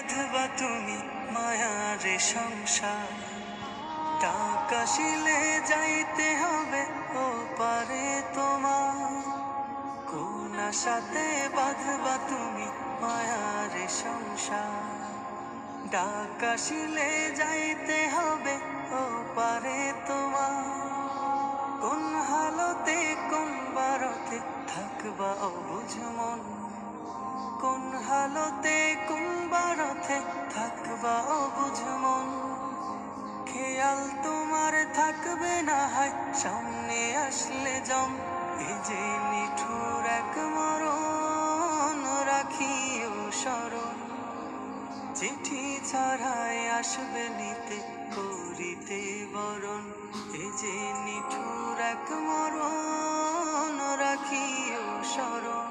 বাঁধবা তুমি মায়ারে সংসার, টাকা শিলে যাইতে হবে ও পারে তোমার। কোন আশাতে বাঁধবা তুমি মায়ারে সংসার, টাকা শিলে যাইতে হবে ও পারে তোমার। কোন হালতে কোন বারতে থাকবা অবুঝ মন, কোন হালতে কোন বারতে থাকবা অবুঝ মন। খেয়াল তোমার থাকবে না হয় সামনে আসলে জম, এই যে নিঠুর এক মরণ রাখিও স্মরণ। চিঠি ছাড়াই আসবে নিতে করিতে বরণ, এই যে নিঠুর এক মরণ রাখিও স্মরণ।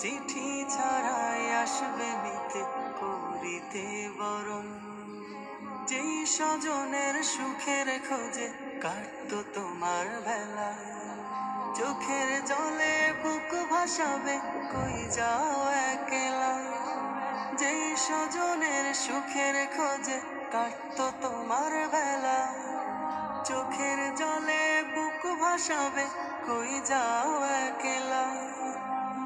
চিঠি ছাড়াই আসবে নিতে করিতে বরণ। যেই স্বজনের সুখের খোঁজে কাটতো তোমার বেলা, চোখের জলে বুক ভাসাবে কই যাও একলা। যেই স্বজনের সুখের খোঁজে কাটতো তোমার বেলা, চোখের জলে বুক ভাসাবে কই যাও একলা।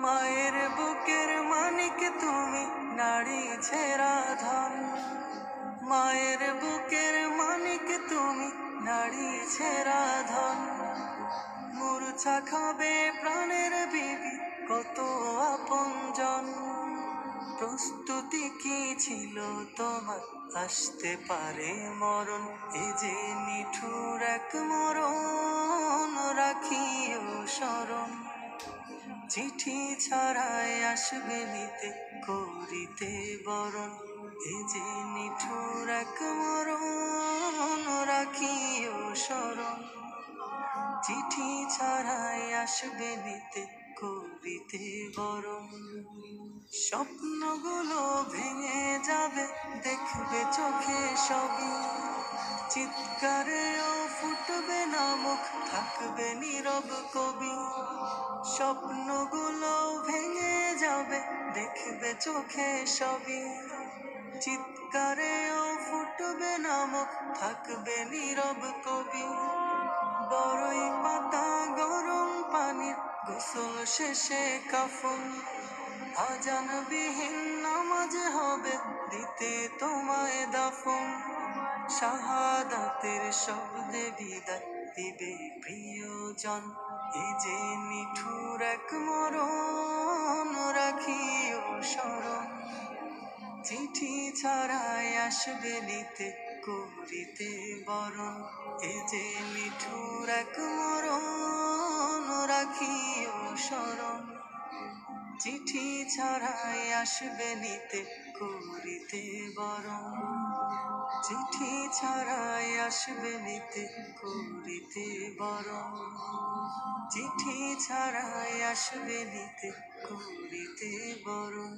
মায়ের বুকের মানিক তুমি নারী ছেঁড়া ধন, মায়ের বুকের মানিক তুমি নারী ছেঁড়া ধন। মূর্ছা খাবে প্রাণের বিবি কত আপনজন, প্রস্তুতি কি ছিল তোমার আসতে পারে মরণ, এ যে নিঠুর এক মরণ রাখিও স্মরণ। চিঠি ছাড়াই আসবে নিতে করিতে বরণ, এ যে নিঠুর এক মরণ রাখিও স্মরণ। চিঠি ছাড়াই আসবে নিতে করিতে বরণ। স্বপ্নগুলো ভেঙে যাবে দেখবে চোখে সবই, চিৎকারেও ফুটবে না মুখ থাকবে নীরব কবি। স্বপ্নগুলো ভেঙে যাবে দেখবে চোখে সবই, চিৎকারেও ফুটবে না মুখ থাকবে নীরব কবি। বড়ই পাতা গরম পানির গোসল শেষে কাফন, আজানবিহীন নামাজ হবে দিতে তোমায় দাফন। শাহাদাতের শব্দে বিদায় দিবে প্রিয়জন, এই যে নিঠুর এক মরণ রাখিও স্মরণ। চিঠি ছাড়াই আসবে নিতে করিতে বরণ, এই যে নিঠুর এক মরণ রাখিও স্মরণ। চিঠি ছাড়াই আসবে নিতে করিতে বরণ, চিঠি ছাড়াই আসবে নিতে করিতে বরণ। চিঠি ছাড়াই আসবে নিতে করিতে বরণ।